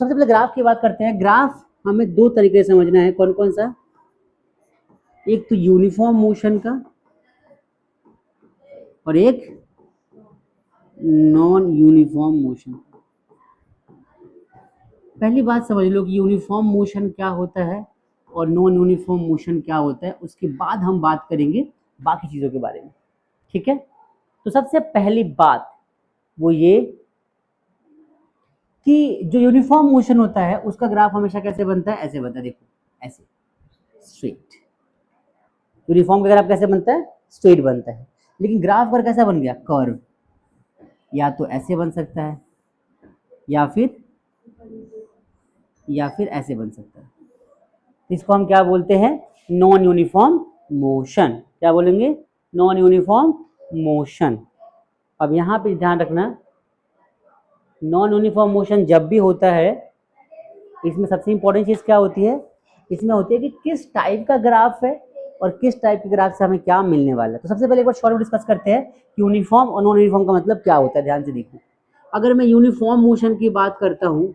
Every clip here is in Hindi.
सबसे पहले ग्राफ की बात करते हैं। ग्राफ हमें दो तरीके से समझना है। कौन कौन सा? एक तो यूनिफॉर्म मोशन का और एक नॉन यूनिफॉर्म मोशन। पहली बात समझ लो कि यूनिफॉर्म मोशन क्या होता है और नॉन यूनिफॉर्म मोशन क्या होता है, उसके बाद हम बात करेंगे बाकी चीज़ों के बारे में। ठीक है, तो सबसे पहली बात वो ये कि जो यूनिफॉर्म मोशन होता है उसका ग्राफ हमेशा कैसे बनता है? ऐसे बनता है, देखो ऐसे स्ट्रेट। यूनिफॉर्म का ग्राफ कैसे बनता है? स्ट्रेट बनता है। लेकिन ग्राफ पर कैसा बन गया? कर्व। या तो ऐसे बन सकता है या फिर ऐसे बन सकता है। इसको हम क्या बोलते हैं? Non uniform motion. क्या बोलेंगे? Non uniform motion. अब यहाँ पे ध्यान रखना, नॉन यूनिफॉर्म मोशन जब भी होता है, इसमें सबसे इंपॉर्टेंट चीज क्या होती है? इसमें होती है कि किस टाइप का ग्राफ है और किस टाइप के ग्राफ से हमें क्या मिलने वाला है। तो सबसे पहले एक बार शॉर्ट में डिस्कस करते हैं कि यूनिफॉर्म और नॉन यूनिफॉर्म का मतलब क्या होता है। ध्यान से देखिए, अगर मैं यूनिफॉर्म मोशन की बात करता हूं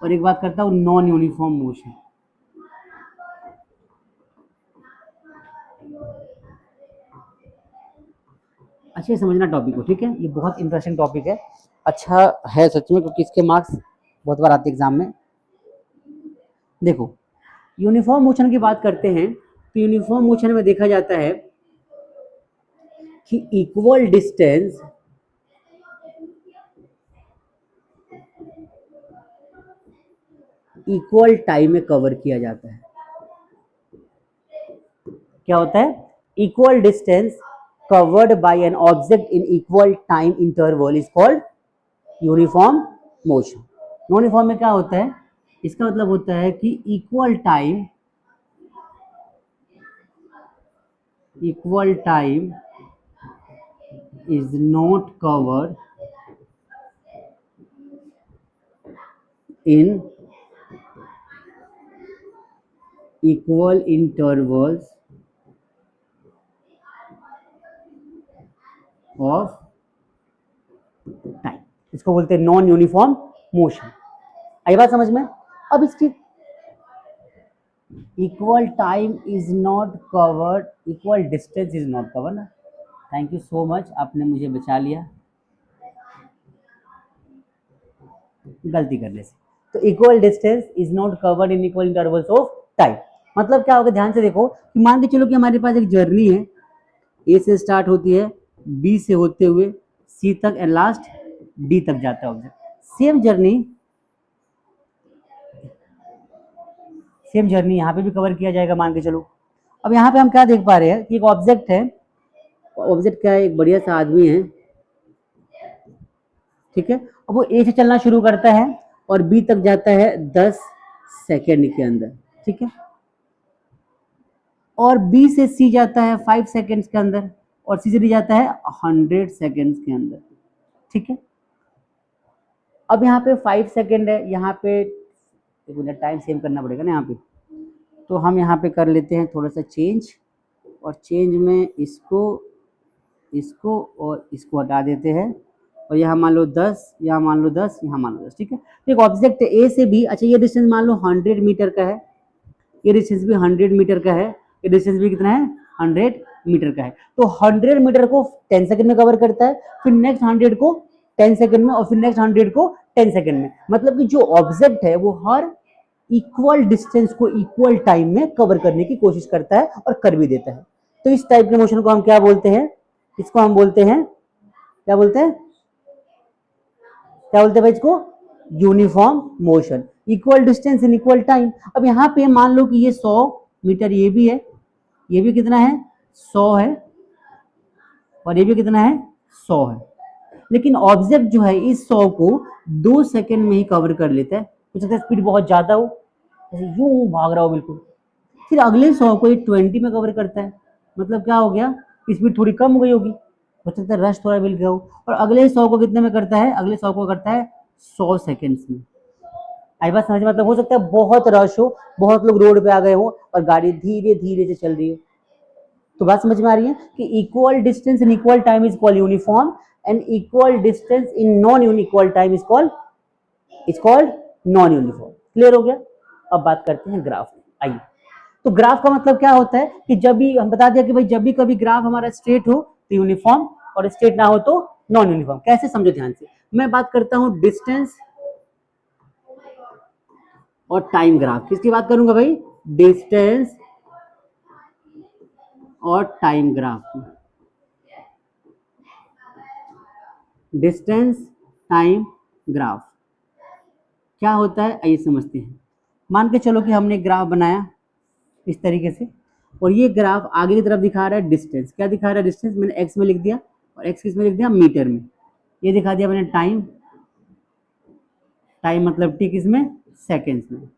और एक बात करता हूं नॉन यूनिफॉर्म मोशन, अच्छे समझना टॉपिक को, ठीक है? ये बहुत इंटरेस्टिंग टॉपिक है, अच्छा है सच में, क्योंकि इसके मार्क्स बहुत बार आते हैं एग्जाम में। देखो, यूनिफॉर्म मोशन की बात करते हैं तो यूनिफॉर्म मोशन में देखा जाता है कि इक्वल डिस्टेंस इक्वल टाइम में कवर किया जाता है। क्या होता है? Equal distance covered by an object in equal time interval is called uniform motion. Non uniform में क्या होता है? इसका मतलब होता है कि equal time is not covered in equal intervals of time। इसको बोलते हैं नॉन यूनिफॉर्म मोशन। आई बात समझ में? अब इसकी equal time is not covered, equal distance is not covered ना। थैंक यू सो मच, आपने मुझे बचा लिया गलती करने से। तो equal distance is not covered in equal intervals of time मतलब क्या होगा? ध्यान से देखो कि मान के चलो कि हमारे पास एक जर्नी है, ए से स्टार्ट होती है, बी से होते हुए सी तक एंड लास्ट डी तक जाता है ऑब्जेक्ट। सेम जर्नी यहाँ पे भी कवर किया जाएगा, मान के चलो। अब यहाँ पे हम क्या देख पा रहे हैं कि एक ऑब्जेक्ट है, ऑब्जेक्ट क्या है? एक बढ़िया सा आदमी है, ठीक है? अब वो ए से चलना शुरू करता है और बी तक जाता है 10 सेकेंड के अंदर, ठीक है? और बी से सी जाता है 5 सेकेंड्स के अंदर और सी से डी जाता है 100 सेकेंड्स के अंदर, ठीक है? अब यहाँ पे 5 सेकेंड है, यहाँ पे टाइम सेव करना पड़ेगा ना यहाँ पे, तो हम यहाँ पे कर लेते हैं थोड़ा सा चेंज, और चेंज में इसको और इसको हटा देते हैं, और यहाँ मान लो 10, यहाँ मान लो 10, यहाँ मान लो 10, ठीक है? तो एक ऑब्जेक्ट है ए से बी, अच्छा ये डिस्टेंस मान लो 100 मीटर का है, ये डिस्टेंस भी 100 मीटर का है, ये डिस्टेंस भी कितना है? 100 मीटर का है। तो 100 मीटर को 10 सेकंड में कवर करता है, फिर नेक्स्ट 100 को 10 सेकंड में, और फिर नेक्स्ट 100 को 10 सेकंड में। मतलब कि जो ऑब्जेक्ट है वो हर इक्वल डिस्टेंस को इक्वल टाइम में कवर करने की कोशिश करता है और कर भी देता है। तो इस टाइप के मोशन को हम क्या बोलते हैं? इसको हम बोलते हैं, क्या बोलते हैं? क्या बोलते हैं भाई इसको? Uniform motion, equal distance in equal time. अब यहाँ पे मान लो कि ये 100 मीटर ये भी है, ये भी कितना है? 100 है, और ये भी कितना है? 100 है। लेकिन ऑब्जेक्ट जो है इस 100 को 2 सेकंड में ही कवर कर लेता है। हो सकता है स्पीड बहुत ज्यादा हो, जैसे यूं भाग रहा हो बिल्कुल, फिर अगले 100 को ये 20 में कवर करता है। मतलब क्या हो गया? स्पीड थोड़ी कम हो गई होगी, हो सकता है रश थोड़ा मिल गया हो, और अगले 100 को कितने में करता है? अगले 100 को करता है 100 सेकेंड्स में। आई बात समझ? मतलब हो सकता है बहुत रश हो, बहुत लोग रोड पे आ गए हो और गाड़ी धीरे धीरे से चल रही है। तो बात समझ में आ रही है कि equal distance in equal time is called uniform and equal distance in non unequal time is called non uniform. Clear हो गया। अब बात करते हैं ग्राफ। आइए, तो ग्राफ का मतलब क्या होता है कि जब भी हम बता दिया कि भाई जब भी कभी ग्राफ हमारा स्ट्रेट हो तो यूनिफॉर्म, और स्ट्रेट ना हो तो नॉन यूनिफॉर्म। कैसे, समझो ध्यान से। मैं बात करता हूं डिस्टेंस और टाइम ग्राफ। किसकी बात करूंगा भाई? डिस्टेंस और टाइम ग्राफ की। डिस्टेंस टाइम ग्राफ क्या होता है, आइए समझते हैं। मान के चलो कि हमने ग्राफ बनाया इस तरीके से, और ये ग्राफ आगे की तरफ दिखा रहा है डिस्टेंस। क्या दिखा रहा है? डिस्टेंस मैंने एक्स में लिख दिया, और एक्स किस में लिख दिया? मीटर में। ये दिखा दिया मैंने टाइम, टाइम मतलब टी किस में? सेकेंड्स में।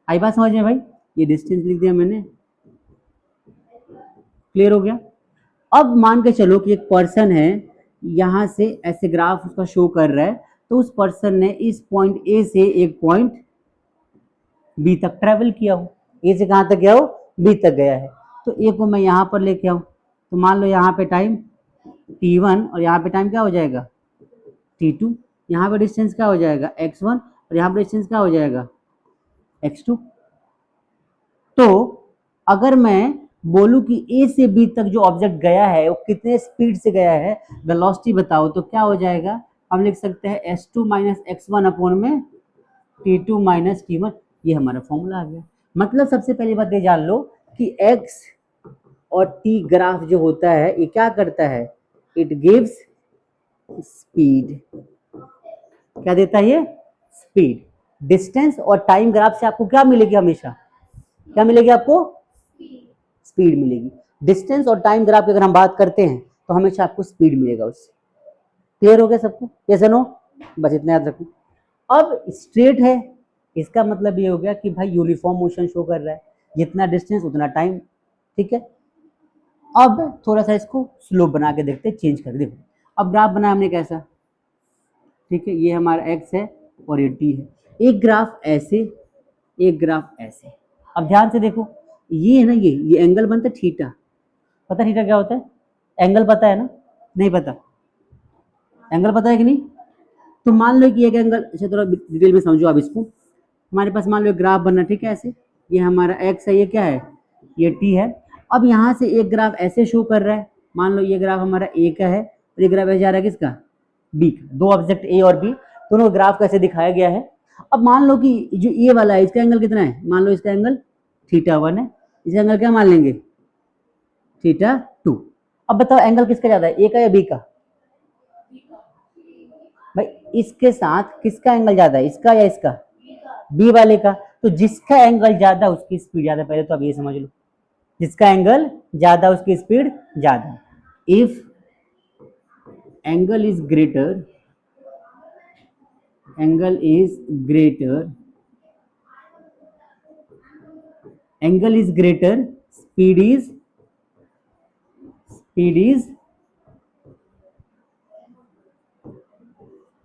आई बात समझ में भाई? ये डिस्टेंस लिख दिया मैंने। क्लियर हो गया। अब मान के चलो कि एक पर्सन है, यहां से ऐसे ग्राफ उसका शो कर रहा है, तो उस पर्सन ने इस पॉइंट ए से एक पॉइंट बी तक ट्रेवल किया हो। ए से कहां तक गया हो? बी तक गया है। तो ए को मैं यहां पर लेके आऊं, तो मान लो यहाँ पे टाइम t1 और यहाँ पे टाइम क्या हो जाएगा? t2। यहाँ पे डिस्टेंस क्या हो जाएगा? x1, और यहाँ पे डिस्टेंस क्या हो जाएगा? x2। तो अगर मैं बोलूं कि ए से बी तक जो ऑब्जेक्ट गया है वो कितने स्पीड से गया है, वेलोसिटी बताओ, तो क्या हो जाएगा? हम लिख सकते हैं s2 माइनस x1 अपॉन में t2 माइनस t1। ये हमारा फॉर्मूला आ गया। मतलब सबसे पहली बात ये जान लो कि x और t ग्राफ जो होता है ये क्या करता है? It gives speed. क्या देता है ये? स्पीड। डिस्टेंस और टाइम ग्राफ से आपको क्या मिलेगी? हमेशा क्या मिलेगी आपको? स्पीड मिलेगी। डिस्टेंस और टाइम ग्राफ की अगर हम बात करते हैं तो हमेशा आपको स्पीड मिलेगा उससे। क्लियर हो गया सबको? Yes no? बस इतना याद रखो। अब स्ट्रेट है, इसका मतलब ये हो गया कि भाई यूनिफॉर्म मोशन शो कर रहा है, जितना डिस्टेंस उतना टाइम। ठीक है। अब थोड़ा सा इसको स्लो बना के देखते हैं, चेंज कर। देखो अब ग्राफ बनाया हमने कैसा, ठीक है, ये हमारा एक्स है और ये टी है। एक ग्राफ ऐसे, एक ग्राफ ऐसे। अब ध्यान से देखो, ये है ना, ये एंगल बनता है थीटा। पता थीटा क्या होता है? एंगल पता है ना? नहीं पता? एंगल पता है कि नहीं? तो मान लो कि एक एंगल, अच्छा थोड़ा डिटेल में समझो आप इसको। हमारे पास मान लो एक ग्राफ बनना, ठीक है, ऐसे। ये हमारा एक्स है, ये क्या है? ये टी है। अब यहाँ से एक ग्राफ ऐसे शो कर रहा है, मान लो ये ग्राफ हमारा ए का है और ये ग्राफ ऐसे जा रहा है किसका? बी का। दो ऑब्जेक्ट ए और बी, दोनों ग्राफ कैसे दिखाया गया है। अब मान लो कि जो ये वाला है इसका एंगल कितना है? मान लो इसका एंगल थीटा 1 है, इसका एंगल क्या मान लेंगे? थीटा 2। अब बताओ एंगल किसका ज्यादा है, ए का या बी का? भाई इसके साथ किसका एंगल ज्यादा है, इसका या इसका? बी वाले का। तो जिसका एंगल ज्यादा उसकी स्पीड ज्यादा। पहले तो अब ये समझ लो, जिसका एंगल ज्यादा उसकी स्पीड ज्यादा। If angle is greater, angle is greater, angle is greater, speed is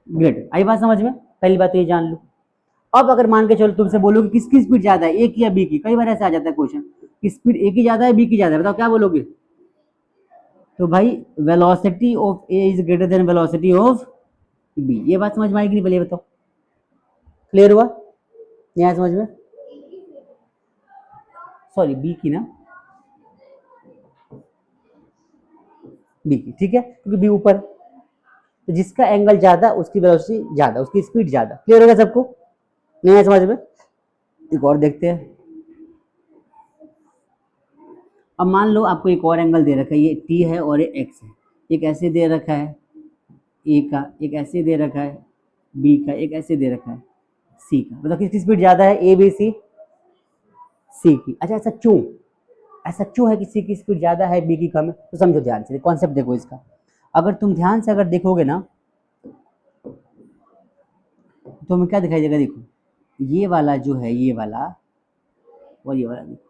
greater। आई बात समझ में? पहली बात तो ये जान लो। अब अगर मान के चलो तुमसे बोलो कि किसकी स्पीड ज्यादा है, ए की या बी की, कई बार ऐसा आ जाता है क्वेश्चन कि स्पीड ए की ज्यादा है बी की ज्यादा है, बताओ क्या बोलोगे? तो भाई velocity of A is greater than velocity of B. ये बात समझ में आएगी नहीं? पहले बताओ। क्लियर हुआ? यहाँ समझ में? सॉरी बी की ना, बी की, ठीक है, क्योंकि बी ऊपर। तो जिसका एंगल ज्यादा उसकी वेलोसिटी ज्यादा, उसकी स्पीड ज्यादा। क्लियर हो गया सबको? नहीं है समझ में? एक और देखते हैं। अब मान लो आपको एक और एंगल दे रखा है, ये टी है और ये एक्स है। एक ऐसे दे रखा है ए का, एक ऐसे दे रखा है बी का, एक ऐसे दे रखा है सी का। मतलब किसकी स्पीड ज्यादा है? ए बी सी, सी की। अच्छा ऐसा क्यों? ऐसा क्यों है कि सी की स्पीड ज्यादा है बी की कम है? तो समझो ध्यान से, कॉन्सेप्ट देखो इसका। अगर तुम ध्यान से अगर देखोगे ना तो हमें क्या दिखाई देगा? देखो ये वाला जो है, ये वाला और ये वाला, देखो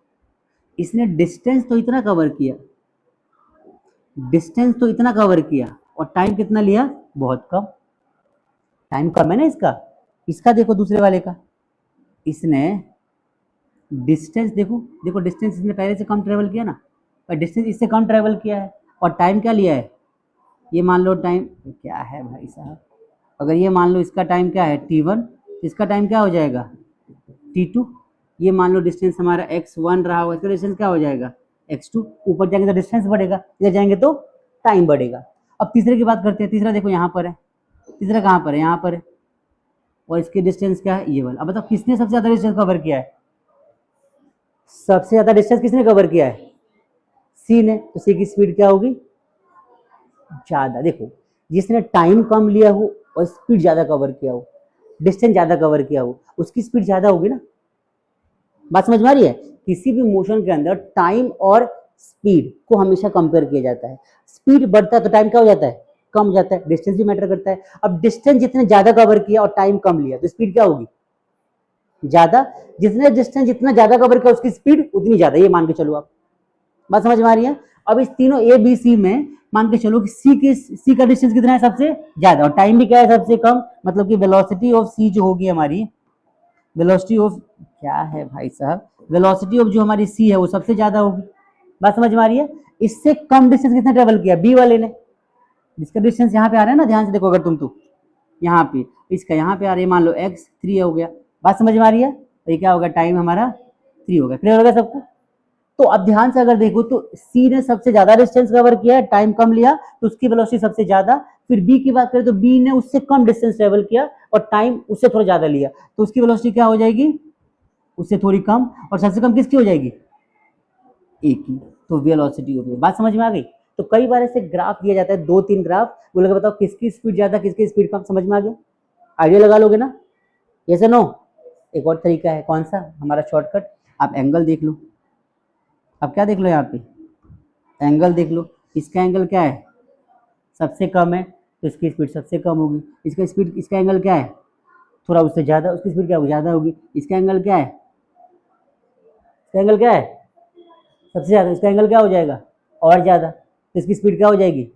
इसने डिस्टेंस तो इतना कवर किया, डिस्टेंस तो इतना कवर किया, और टाइम कितना लिया? बहुत कम। टाइम कम है ना इसका। इसका देखो दूसरे वाले का, इसने डिस्टेंस देखो, देखो डिस्टेंस इसने पहले से कम ट्रेवल किया ना, और डिस्टेंस इससे कम ट्रेवल किया है, और टाइम क्या लिया है? ये मान लो टाइम क्या है भाई साहब, अगर ये मान लो इसका टाइम क्या है t1, इसका टाइम क्या हो जाएगा t2। ये मान लो डिस्टेंस हमारा x1 रहा होगा, इसका डिस्टेंस क्या हो जाएगा x2। ऊपर जाएंगे तो डिस्टेंस बढ़ेगा, इधर जाएंगे तो टाइम बढ़ेगा। अब तीसरे की बात करते हैं, तीसरा देखो यहाँ पर है, तीसरा कहाँ पर है, यहाँ पर है, और इसकी डिस्टेंस क्या है ये वाला। अब बताओ किसने सबसे ज्यादा डिस्टेंस कवर किया है, सबसे ज्यादा डिस्टेंस किसने कवर किया है, सी ने। तो सी की स्पीड क्या होगी, ज्यादा। देखो जिसने टाइम कम लिया हो और स्पीड ज्यादा कवर किया हो, डिस्टेंस ज्यादा कवर किया हो, उसकी स्पीड ज्यादा होगी ना। बात समझ में आ रही है, किसी भी मोशन के अंदर टाइम और स्पीड को हमेशा कंपेयर किया जाता है। स्पीड बढ़ता है तो टाइम क्या हो जाता है, कम हो जाता है, डिस्टेंस भी मैटर करता है। अब डिस्टेंस जितने ज्यादा कवर किया और टाइम कम लिया तो स्पीड क्या होगी, ज्यादा। जितने डिस्टेंस जितना ज्यादा कवर किया उसकी स्पीड उतनी ज्यादा, ये मान के चलो आप। बात समझ में आ रही है। अब इस तीनों ए बी सी में मान के चलो कि सी का डिस्टेंस कितना है सबसे ज्यादा, और टाइम भी क्या है सबसे कम, मतलब कि वेलोसिटी ऑफ सी जो होगी हमारी, वेलोसिटी ऑफ क्या है भाई साहब, वेलोसिटी ऑफ जो हमारी सी है वो सबसे ज्यादा होगी। बात समझ में आ रही है। इससे कम डिस्टेंस किसने ट्रेवल किया, बी वाले ने। जिसका डिस्टेंस यहाँ पे आ रहा है ना, ध्यान से देखो अगर तुम तो यहाँ पे, इसका यहाँ पे आ रहा है मान लो x3 हो गया। बात समझ में आ रही है। तो ये क्या होगा, टाइम हमारा 3 हो गया। क्लियर हो गया सबको। तो अब ध्यान से अगर देखो तो सी ने सबसे ज्यादा डिस्टेंस कवर किया है, टाइम कम लिया, तो उसकी वेलोसिटी सबसे ज्यादा। फिर बी की बात करें तो बी ने उससे कम डिस्टेंस ट्रेवल किया और टाइम उससे थोड़ा ज्यादा लिया, तो उसकी वेलोसिटी क्या हो जाएगी, उससे थोड़ी कम। और सबसे कम किसकी हो जाएगी, एक की। तो वेलोसिटी हो गई। बात समझ में आ गई। तो कई बार ऐसे ग्राफ दिया जाता है, 2-3 ग्राफ, बोले बताओ किसकी स्पीड ज्यादा किसकी स्पीड कम। समझ में आ गया, आइडिया लगा लोगे ना, यस नो। एक और तरीका है, कौन सा, हमारा शॉर्टकट। आप एंगल देख लो। अब क्या देख लो, यहाँ पे एंगल देख लो। इसका एंगल क्या है, सबसे कम है, तो इसकी स्पीड सबसे कम होगी। इसका स्पीड, इसका एंगल क्या है, थोड़ा उससे ज्यादा, उसकी स्पीड क्या होगी, ज्यादा होगी। इसका एंगल क्या है, इसका एंगल क्या है, सबसे ज्यादा, इसका एंगल क्या हो जाएगा, और ज्यादा, तो इसकी स्पीड क्या हो जाएगी,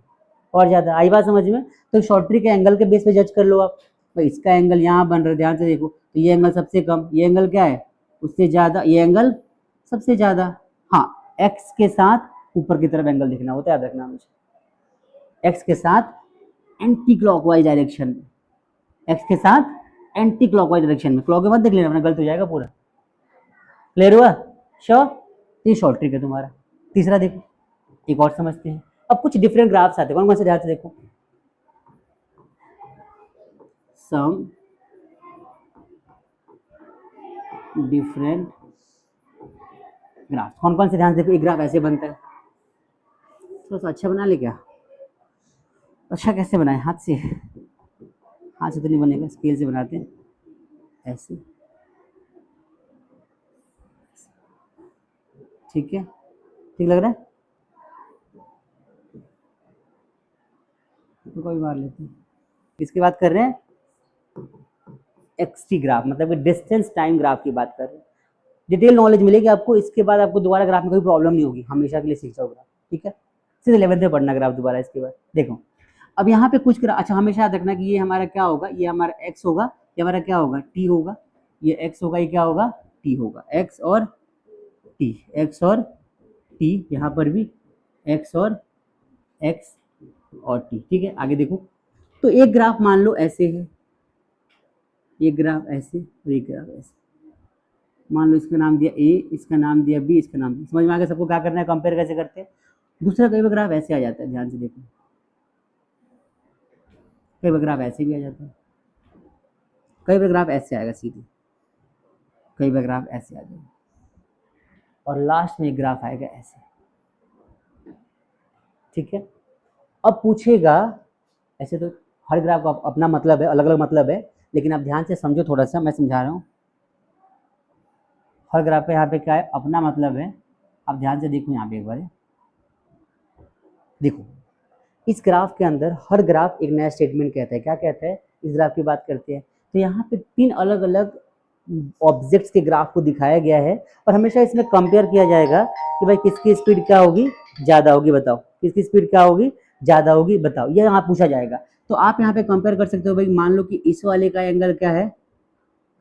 और ज्यादा। आई बात समझ में। तो शॉर्ट ट्रिक के एंगल के बेस पे जज कर लो आप। तो इसका एंगल यहाँ बन रहा है, ध्यान से देखो, तो ये एंगल सबसे कम, ये एंगल क्या है, उससे ज्यादा, ये एंगल सबसे ज्यादा। हाँ, एक्स के साथ ऊपर की तरफ एंगल दिखना होता है, याद रखना मुझे। एक्स के साथ एंटी क्लॉकवाइज डायरेक्शन में, एक्स के साथ एंटी क्लॉकवाइज डायरेक्शन में। क्लॉक के बाद देख लेना वरना गलत हो जाएगा पूरा। क्लियर हुआ, श्योर। ये शॉर्ट ट्रिक है तुम्हारा। तीसरा देखो, एक और समझते हैं। अब कुछ डिफरेंट ग्राफ्स आते हैं, कौन कौन से ध्यान से देखो। सम डिफरेंट ग्राफ, कौन कौन से ध्यान से देखो। एक ग्राफ ऐसे बनता है, थोड़ा सा अच्छा बना ले क्या, अच्छा कैसे बनाए, हाथ से, हाथ से तो नहीं बनेगा, स्केल से बनाते हैं ऐसे, ठीक है, ठीक लग रहा है। तो कोई मार लेते हैं। किसकी बात कर रहे हैं, एक्सटी ग्राफ, मतलब कि डिस्टेंस टाइम ग्राफ की बात कर रहे हैं। डिटेल नॉलेज मिलेगी आपको, इसके बाद आपको दोबारा ग्राफ में कोई प्रॉब्लम नहीं होगी, हमेशा के लिए सीख जाओ ग्राफ, ठीक है। सीधे 11th में पढ़ना ग्राफ दोबारा इसके बाद। देखो अब यहाँ पे कुछ ग्राफ, अच्छा हमेशा याद रखना कि ये हमारा क्या होगा, ये हमारा एक्स होगा, ये हमारा क्या होगा, टी होगा। ये एक्स होगा, ये क्या होगा, टी होगा। एक्स और टी, एक्स और टी, यहाँ पर भी एक्स और एक्स और टी, ठीक है। आगे देखो, तो एक ग्राफ मान लो ऐसे है, एक ग्राफ ऐसे और एक ग्राफ ऐसे। मान लो इसका नाम दिया ए, इसका नाम दिया बी, इसका नाम दिया। समझ में आ गया सबको क्या करना है, कंपेयर कैसे करते हैं। दूसरा कई बार ग्राफ ऐसे आ जाता है, ध्यान से देखो, कई बार ग्राफ ऐसे भी आ जाता है, कई बार ग्राफ ऐसे आएगा सीधे, कई बार ग्राफ ऐसे आ जाएगा, और लास्ट में एक ग्राफ आएगा ऐसे, ठीक है। अब पूछेगा, ऐसे तो हर ग्राफ का अपना मतलब है, अलग अलग मतलब है, लेकिन आप ध्यान से समझो थोड़ा सा, मैं समझा रहा हूँ। हर ग्राफ पे यहाँ पे क्या है, अपना मतलब है। आप ध्यान से देखो यहाँ पे एक बार, देखो इस ग्राफ के अंदर हर ग्राफ एक नया स्टेटमेंट कहता है। क्या कहता है, इस ग्राफ की बात करते हैं तो यहाँ पे 3 अलग अलग ऑब्जेक्ट्स के ग्राफ को दिखाया गया है, और हमेशा इसमें कंपेयर किया जाएगा कि भाई किसकी स्पीड क्या होगी, ज्यादा होगी, बताओ किसकी स्पीड क्या होगी, ज्यादा होगी, बताओ। ये यहाँ पूछा जाएगा। तो आप यहाँ पे कंपेयर कर सकते हो, भाई मान लो कि इस वाले का एंगल क्या है,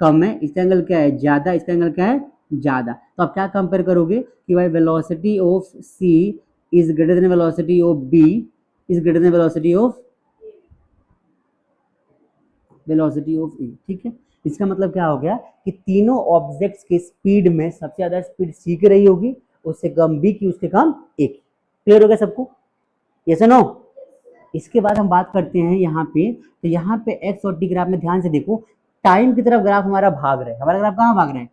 कम है, इसका एंगल क्या है, ज्यादा, इसका एंगल क्या है, ज्यादा। तो आप क्या कंपेयर करोगे कि भाई velocity of C is greater than velocity of B, is greater than velocity of A, ठीक है। इसका मतलब क्या हो गया कि तीनों ऑब्जेक्ट्स की स्पीड में सबसे ज्यादा स्पीड सी की रही होगी, उससे कम बी की, उससे कम ए की। क्लियर हो गया सबको? यस और नो? इसके बाद हम बात करते हैं यहाँ पे, तो यहाँ पे एक्स और टी ग्राफ में ध्यान से देखो, टाइम की तरफ ग्राफ हमारा भाग रहा है। हमारा ग्राफ कहाँ भाग रहा है?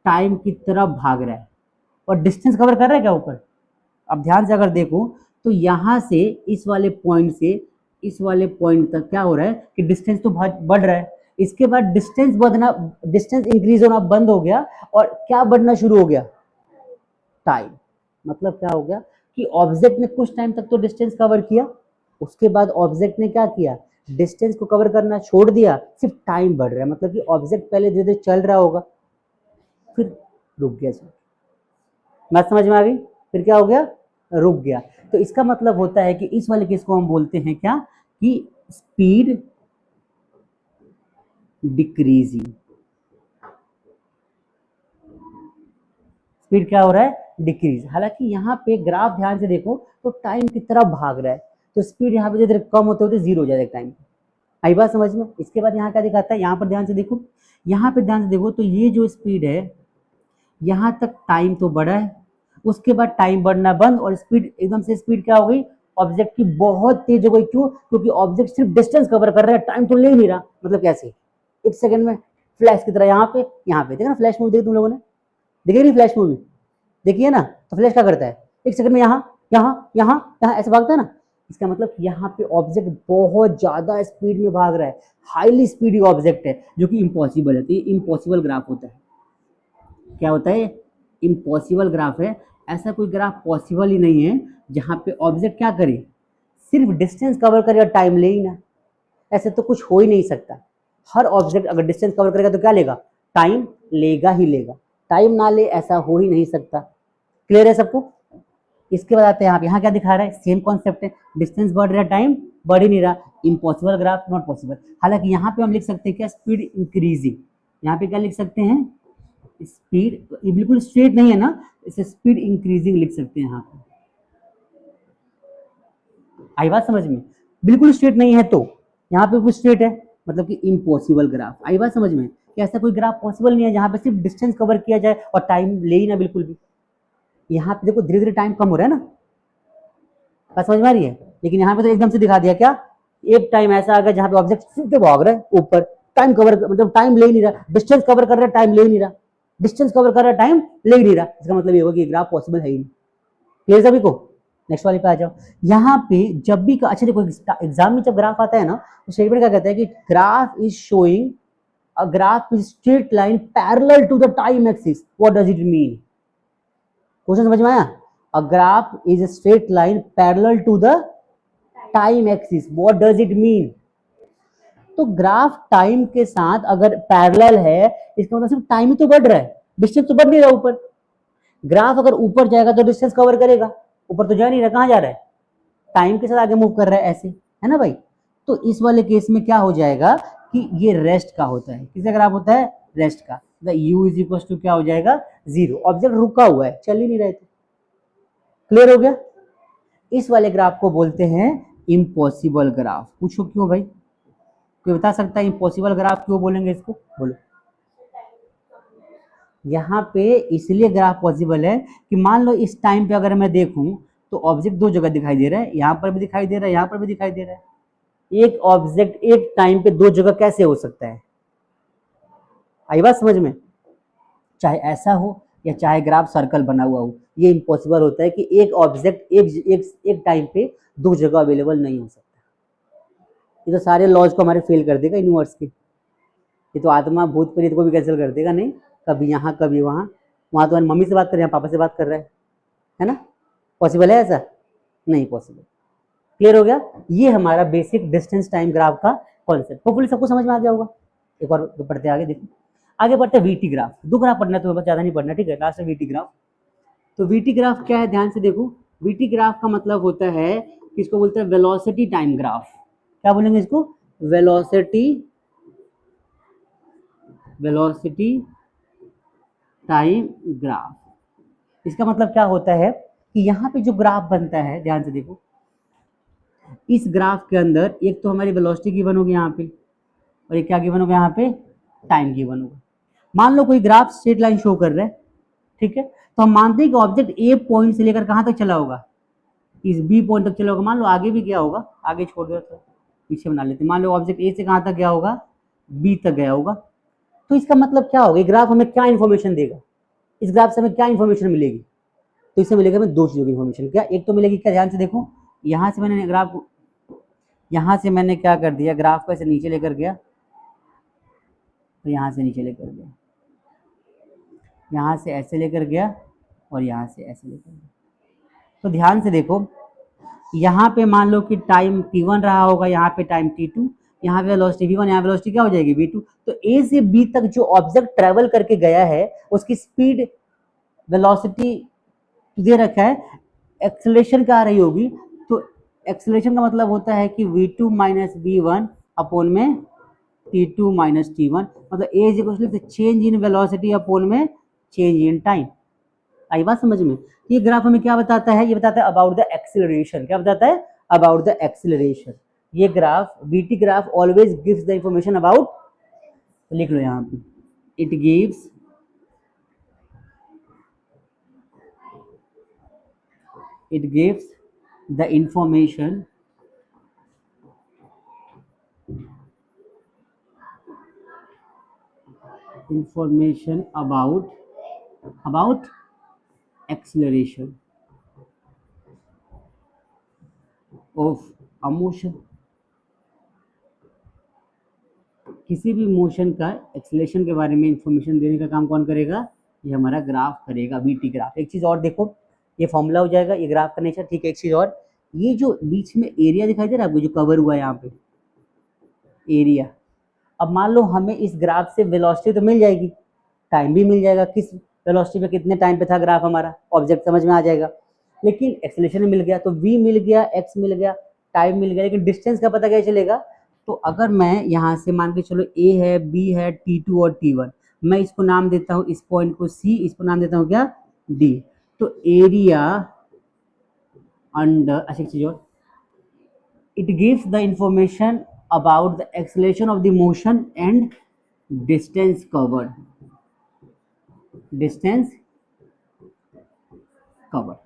टाइम की तरफ भाग रहा है। और डिस्टेंस कवर कर रहा है क्या ऊपर? अब ध्यान से अगर देखो तो यहाँ से इस वाले पॉइंट से इस वाले पॉइंट तक क्या हो रहा है कि डिस्टेंस तो बढ़ रहा है। इसके बाद डिस्टेंस इंक्रीज होना बंद हो गया और क्या बढ़ना शुरू हो गया? टाइम। मतलब क्या हो गया कि ऑब्जेक्ट ने कुछ टाइम तक तो डिस्टेंस कवर किया, उसके बाद ऑब्जेक्ट ने क्या किया? डिस्टेंस को कवर करना छोड़ दिया, सिर्फ टाइम बढ़ रहा है। मतलब कि ऑब्जेक्ट पहले धीरे धीरे चल रहा होगा, फिर रुक गया। बात समझ में आ गई? फिर क्या हो गया? रुक गया। तो इसका मतलब होता है कि इस वाले केस को हम बोलते हैं क्या कि स्पीड डिक्रीजिंग। स्पीड क्या हो रहा है? डिक्रीज। हालांकि यहाँ पे ग्राफ ध्यान से देखो तो टाइम की तरफ भाग रहा है, तो स्पीड यहाँ पे धीरे कम होते होते जीरो हो जाएगा टाइम। आई बात समझ में? इसके बाद यहाँ क्या दिखाता है, यहाँ पर ध्यान से देखो, यहाँ पे ध्यान से देखो तो ये जो स्पीड है यहाँ तक टाइम तो बढ़ा है, उसके बाद टाइम बढ़ना बंद और स्पीड एकदम से स्पीड क्या हो गई? ऑब्जेक्ट की बहुत तेज हो गई। क्यों? क्योंकि ऑब्जेक्ट सिर्फ डिस्टेंस कवर कर रहा है, टाइम तो ले नहीं रहा। मतलब कैसे? एक सेकंड में फ्लैश की तरह यहाँ पे देखा ना, फ्लैश मूवी देखी तुम लोगों ने? देखी नहीं फ्लैश मूवी? देखिए ना, तो फ्लैश क्या करता है? एक सेकंड में यहाँ यहाँ यहाँ यहाँ ऐसे भागता है ना। इसका मतलब यहाँ पे ऑब्जेक्ट बहुत ज्यादा स्पीड में भाग रहा है, हाईली स्पीडी ऑब्जेक्ट है, जो कि इम्पॉसिबल है। तो ये इम्पॉसिबल ग्राफ होता है। क्या होता है? इम्पॉसिबल ग्राफ है। ऐसा कोई ग्राफ पॉसिबल ही नहीं है जहां पे ऑब्जेक्ट क्या करे? सिर्फ डिस्टेंस कवर करे और टाइम ले ही ना। ऐसे तो कुछ हो ही नहीं सकता। हर ऑब्जेक्ट अगर डिस्टेंस कवर करेगा तो क्या लेगा? टाइम लेगा ही लेगा। टाइम ना ले ऐसा हो ही नहीं सकता। क्लियर है सबको? इसके बाद आते हैं यहाँ क्या दिखा रहा है? सेम कॉन्सेप्ट है, डिस्टेंस बढ़ रहा है, टाइम बढ़ ही नहीं रहा। Impossible graph, not possible. हालांकि यहाँ पे हम लिख सकते हैं क्या? Speed increasing. यहाँ पे क्या लिख सकते हैं? स्पीड, ये बिल्कुल स्ट्रेट नहीं है ना, इसे स्पीड इंक्रीजिंग लिख सकते हैं यहाँ पे। आई बात समझ में? बिल्कुल स्ट्रेट नहीं है तो यहाँ पे बिल्कुल स्ट्रेट है, मतलब कि इम्पॉसिबल ग्राफ। आई बात समझ में कि ऐसा कोई ग्राफ पॉसिबल नहीं है जहाँ पे सिर्फ डिस्टेंस कवर किया जाए और टाइम ले ही ना बिल्कुल भी। यहाँ पे देखो धीरे धीरे टाइम कम हो रहा है ना, बात समझ में आ रही है? लेकिन यहाँ पे तो एकदम से दिखा दिया क्या? एक टाइम ऐसा आ गया जहाँ पे ऑब्जेक्ट सीधे भाग रहा है ऊपर, टाइम कवर मतलब टाइम ले ही नहीं रहा, डिस्टेंस कवर कर रहा है, टाइम ले ही नहीं रहा, डिस्टेंस कवर कर रहा है, टाइम ले ही नहीं रहा। इसका मतलब ये होगा कि ग्राफ पॉसिबल है ही नहीं। क्लियर सभी को? नेक्स्ट वाले पे आ जाओ। यहाँ पे जब भी अच्छा देखो, एग्जाम में जब ग्राफ आता है ना तो स्टेटमेंट क्या कहता है कि graph is showing a graph is straight line parallel to the time axis. What does it mean? Question समझ में आया? A graph is a straight line parallel to the time axis. What does it mean? तो ग्राफ टाइम के साथ अगर पैरेलल है, इसका मतलब सिर्फ टाइम ही तो बढ़ रहा है, डिस्टेंस तो बढ़ नहीं रहा ऊपर। ग्राफ अगर ऊपर जाएगा तो डिस्टेंस कवर करेगा, ऊपर तो जा नहीं रहा, कहाँ जा रहा है? टाइम के साथ आगे मूव कर रहा है, ऐसे है ना भाई। तो इस वाले केस में क्या हो जाएगा कि ये रेस्ट का होता है। किसका ग्राफ होता है? रेस्ट का। u इज इक्वल टू क्या हो जाएगा? जीरो। ऑब्जेक्ट रुका हुआ है, चल ही नहीं रहे थे। क्लियर हो गया? इस वाले ग्राफ को बोलते हैं इम्पॉसिबल ग्राफ। पूछो क्यों भाई? कोई बता सकता है इम्पॉसिबल ग्राफ क्यों बोलेंगे इसको? बोलो। यहाँ पे इसलिए ग्राफ पॉसिबल है कि मान लो इस टाइम पे अगर मैं देखूं तो ऑब्जेक्ट दो जगह दिखाई दे रहा है, यहाँ पर भी दिखाई दे रहा है, यहाँ पर भी दिखाई दे रहा है। एक ऑब्जेक्ट एक टाइम पे दो जगह कैसे हो सकता है? आई बात समझ में? चाहे ऐसा हो या चाहे ग्राफ सर्कल बना हुआ हो, ये इम्पॉसिबल होता है कि एक ऑब्जेक्ट एक टाइम पे दो जगह अवेलेबल नहीं हो सकता। ये तो सारे लॉज को हमारे फेल कर देगा यूनिवर्स के। ये तो आत्मा भूत प्रेत को भी कैंसिल कर देगा। नहीं, कभी यहाँ कभी वहाँ, वहाँ तो मम्मी से बात कर रहे हैं, पापा से बात कर रहा है ना? पॉसिबल है ऐसा? नहीं पॉसिबल। क्लियर हो गया? ये हमारा बेसिक डिस्टेंस टाइम ग्राफ का कॉन्सेप्ट। होपफुली सबको समझ में आ गया होगा। एक और पढ़ते आगे, देखो आगे बढ़ते हैं वीटी ग्राफ। दो ग्राफ पढ़ना है तो बस, ज्यादा नहीं पढ़ना, ठीक है? लास्ट में वीटी ग्राफ। तो वीटी ग्राफ क्या है, ध्यान से देखो। वीटी ग्राफ का मतलब होता है, किसको बोलते हैं? Velocity time graph. क्या बोलेंगे इसको? Velocity time graph. इसका मतलब क्या होता है कि यहाँ पे जो ग्राफ बनता है, ध्यान से देखो, इस ग्राफ के अंदर एक तो हमारी वेलोसिटी गिवन होगी यहाँ पे, और एक क्या गिवन होगा यहाँ पे, टाइम गिवन होगा। मान लो कोई ग्राफ स्ट्रेट लाइन शो कर रहा है, ठीक है, तो हम मानते हैं कि ऑब्जेक्ट ए पॉइंट से लेकर कहाँ तक चला होगा, इस बी पॉइंट तक चला होगा। मान लो आगे भी गया होगा, आगे छोड़ दो तो पीछे बना लेते हैं। मान लो ऑब्जेक्ट ए से कहाँ तक गया होगा, बी तक गया होगा। तो इसका मतलब क्या होगा, ग्राफ हमें क्या इन्फॉर्मेशन देगा, इस ग्राफ से हमें क्या इन्फॉर्मेशन मिलेगी, तो इससे मिलेगा हमें दो चीज़ों की इन्फॉर्मेशन। क्या, एक तो मिलेगी क्या, ध्यान से देखो, यहाँ से मैंने ग्राफ, यहाँ से मैंने क्या कर दिया, ग्राफ को ऐसे नीचे लेकर गया, तो यहाँ से नीचे लेकर गया, यहाँ से ऐसे लेकर गया, और यहाँ से ऐसे लेकर गया। तो ध्यान से देखो, यहाँ पे मान लो कि टाइम t1 रहा होगा, यहाँ पे टाइम t2, यहाँ पे वेलोसिटी v1, यहाँ वेलोसिटी क्या हो जाएगी v2। तो a से b तक जो ऑब्जेक्ट ट्रेवल करके गया है उसकी स्पीड वेलोसिटी दे रखा है, एक्सेलरेशन क्या आ रही होगी, तो एक्सेलरेशन का मतलब होता है कि v2 माइनस v1 अपॉन में t2 माइनस t1, मतलब a is equal to change in velocity upon में चेंज इन टाइम। आई बात समझ में। ये ग्राफ हमें क्या बताता है, ये बताता है अबाउट द एक्सेलरेशन। क्या बताता है, अबाउट द एक्सेलरेशन। ये graph BT graph always gives the information about, लिख लो यहाँ पे, it gives the information about acceleration of a motion। किसी भी मोशन का एक्सेलरेशन के बारे में इंफॉर्मेशन देने का काम कौन करेगा, ये हमारा ग्राफ करेगा, वीटी ग्राफ। एक चीज और देखो, ये फॉर्मूला हो जाएगा, ये ग्राफ का नेचर, ठीक है। एक चीज और, ये जो बीच में एरिया दिखाई दे रहा है आपको, जो कवर हुआ है यहाँ पे एरिया, अब मान लो हमें इस ग्राफ से वेलोसिटी तो मिल जाएगी, टाइम भी मिल जाएगा, किस वेलोसिटी पे कितने टाइम पे था ग्राफ हमारा, ऑब्जेक्ट समझ में आ जाएगा। लेकिन एक्सेलरेशन मिल गया, तो v मिल गया, x मिल गया, टाइम मिल गया, लेकिन डिस्टेंस का पता क्या चलेगा। तो अगर मैं यहाँ से मान के चलो a है, b है, t2 और t1, मैं इसको नाम देता हूँ, इस पॉइंट को c, इसको नाम देता हूँ क्या, d। तो एरिया अंडर, अच्छा एक चीज और, it gives the information about the acceleration of the motion and distance covered, distance covered।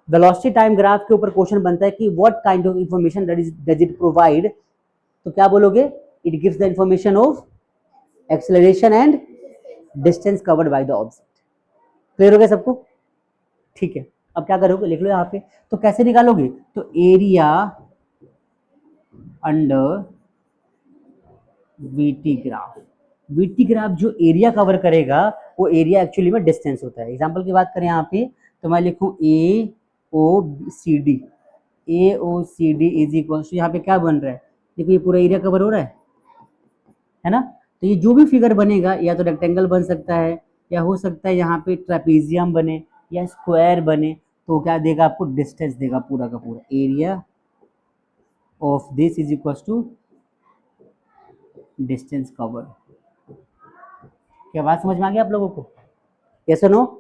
Velocity time graph के ऊपर क्वेश्चन बनता है कि what kind of information does it provide, तो क्या बोलोगे, it gives the information of acceleration and distance covered by the object. Clear हो गया सबको, ठीक है। अब क्या करोगे, लिख लो यहाँ पे, तो कैसे निकालोगे, तो area under VT graph. VT graph जो एरिया कवर करेगा वो एरिया एक्चुअली में डिस्टेंस होता है। एग्जांपल की बात करें यहाँ पे, तो मैं लिखूँ A O C D, A O C D is equal to, यहाँ पे क्या बन रहा है, देखो ये पूरा एरिया कवर हो रहा है ना। तो ये जो भी फिगर बनेगा, या तो रेक्टेंगल बन सकता है, या हो सकता है यहाँ पे ट्रेपेजियम बने, या स्क्वायर बने, तो क्या देगा आपको, डिस्टेंस देगा पूरा का पूरा। Area of this is equal to distance cover. क्या बात समझ में आ गया आप लोगों को, यस और नो।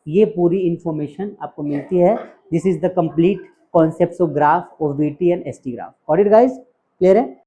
ये पूरी इंफॉर्मेशन आपको मिलती है, this is the complete concept of graph of VT and ST graph. Got it guys, clear है।